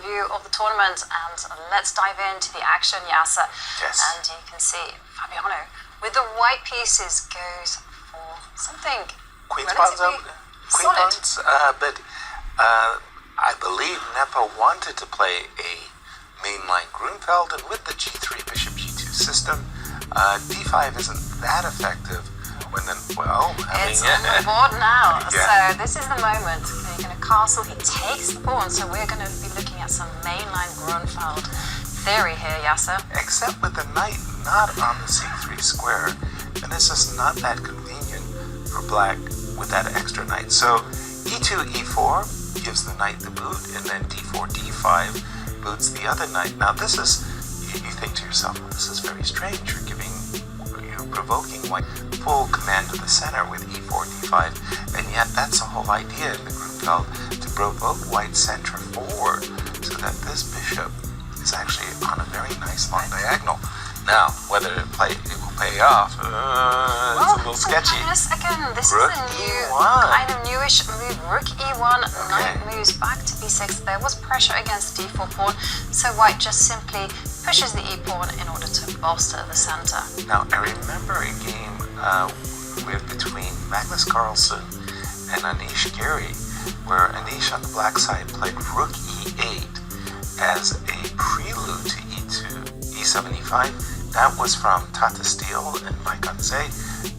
overview of the tournament, and let's dive into the action, Yasser. Yes. And you can see Fabiano with the white pieces goes for something relatively solid. But I believe Nepo wanted to play a mainline Grunfeld, and with the G3 Bishop G2 system, D5 isn't that effective. When then, well, it's on the board now, yeah. So this is the moment. You're going to castle, he takes the pawn, so we're going to be looking at some mainline Grunfeld theory here, Yasser. Except with the knight not on the C3 square, and it's just not that convenient for black with that extra knight. So E2, E4 gives the knight the boot, and then D4, D5 boots the other knight. Now this is, you think to yourself, well, this is very strange. You're provoking white full command of the center with E4, D5, and yet that's the whole idea in the Grunfeld, to provoke white center forward so that this bishop is actually on a very nice long diagonal. Now, whether it will pay off, it's a little sketchy. Again, this Rook is a new, E1. kind of newish move. Rook E1, knight moves back to B6. There was pressure against the D4 pawn, so white just simply pushes the E pawn in order to bolster the center. Now, I remember a game between Magnus Carlsen and Anish Giri, where Anish on the black side played Rook E8 as a prelude to E2, E7, E5. That was from Tata Steele and Mike Anze.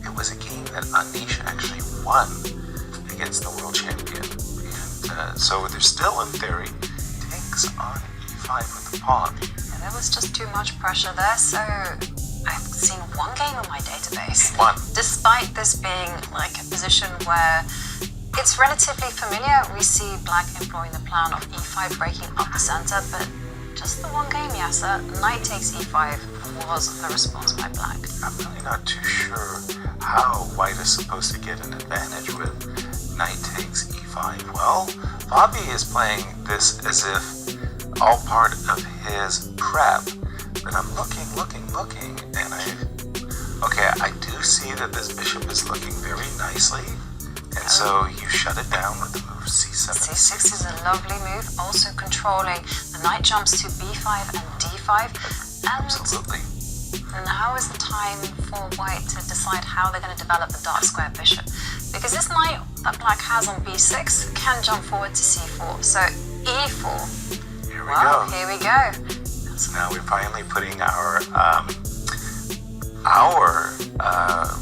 It was a game that Anish actually won against the world champion. And so there's still, in theory, takes on E5 with the pawn. Yeah, there was just too much pressure there, so I've seen one game on my database. One. Despite this being like a position where it's relatively familiar, we see black employing the plan of E5 breaking up the center, but just the one game, Yasser, knight takes E5 was the response by black. I'm really not too sure how white is supposed to get an advantage with knight takes E5. Well, Fabi is playing this as if all part of his prep, but I'm looking, and I do see that this bishop is looking very nicely, and so you shut it down with the move C7. C6 is a lovely move, also controlling. The knight jumps to B5 and D5. And Absolutely. now is the time for white to decide how they're going to develop the dark square bishop. Because this knight that black has on B6 can jump forward to C4. So E4. Here we go. Here we go. So now we're finally putting our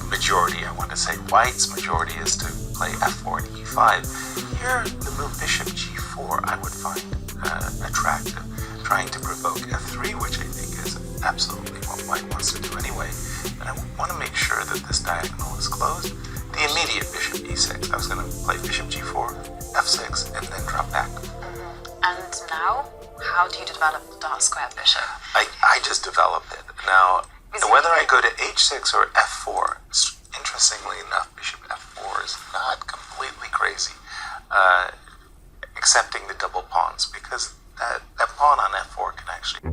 majority, I want to say white's majority, is to play F4 and E5. Here, the move bishop G4 I would find attractive, trying to provoke F3, which I think is absolutely what white wants to do anyway. And I want to make sure that this diagonal is closed. The immediate bishop E6, I was going to play bishop G4, F6, and then drop back. And now, how do you develop the dark square bishop? I just developed it. Now, whether I go to H6 or F4, interestingly enough, bishop F4 is not completely crazy, accepting the double pawns, because that pawn on F4 can actually...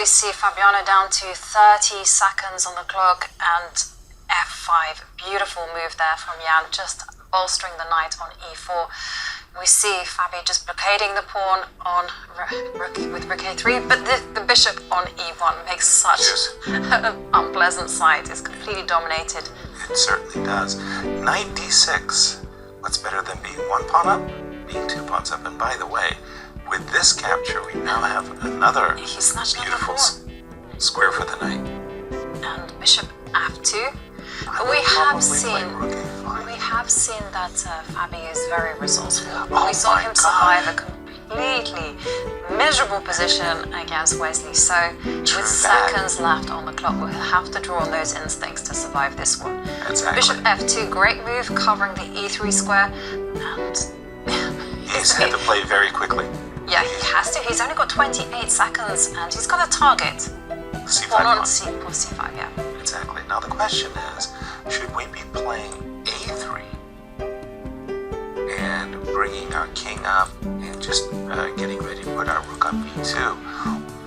we see Fabiano down to 30 seconds on the clock, and f5. Beautiful move there from Jan, just bolstering the knight on e4. We see Fabi just blockading the pawn on with rook a3, but the bishop on e1 makes such an unpleasant sight. It's completely dominated. It certainly does. Knight d6. What's better than being one pawn up? Being two pawns up. And by the way, with this capture, we now have another beautiful square for the knight. And bishop f2. We have seen that Fabi is very resourceful. We saw him survive a completely miserable position against Wesley. So with seconds left on the clock, we'll have to draw on those instincts to survive this one. Exactly. Bishop f2, great move, covering the e3 square, and he's had to play very quickly. Yeah, he has to. He's only got 28 seconds, and he's got a target. C5 pawn on c5, yeah. Exactly. Now the question is, should we be playing a3 and bringing our king up and just getting ready to put our rook on b2,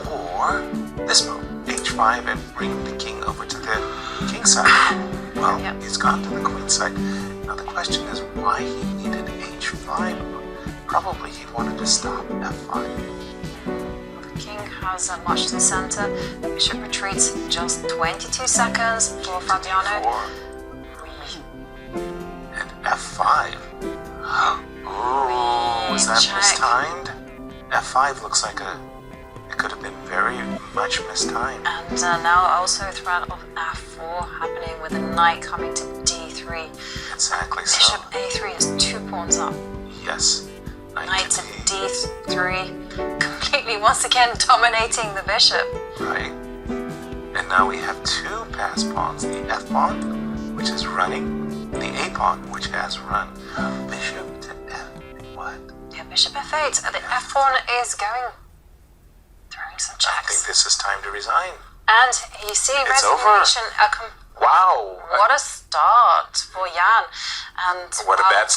or this move, h5, and bring the king over to the king side? Well, he's gone to the queen side. Now the question is why he needed h5. Probably he wanted to stop f5. King has much to the center. The bishop retreats just 22 seconds for Fabiano. And f5. Ooh, was that mistimed? f5 looks like it could have been very much mistimed. And now also a threat of f4 happening with the knight coming to d3. Exactly so. Bishop a3 is 2 pawns up. Yes. Knight to d3, completely once again dominating the bishop. Right. And now we have 2 pass pawns, the f pawn, which is running, the a pawn, which has run. Bishop to f, what? Yeah, bishop f8. The f pawn is throwing some checks. I think this is time to resign. And you see resignation. Wow. What a start for Jan. And what a bad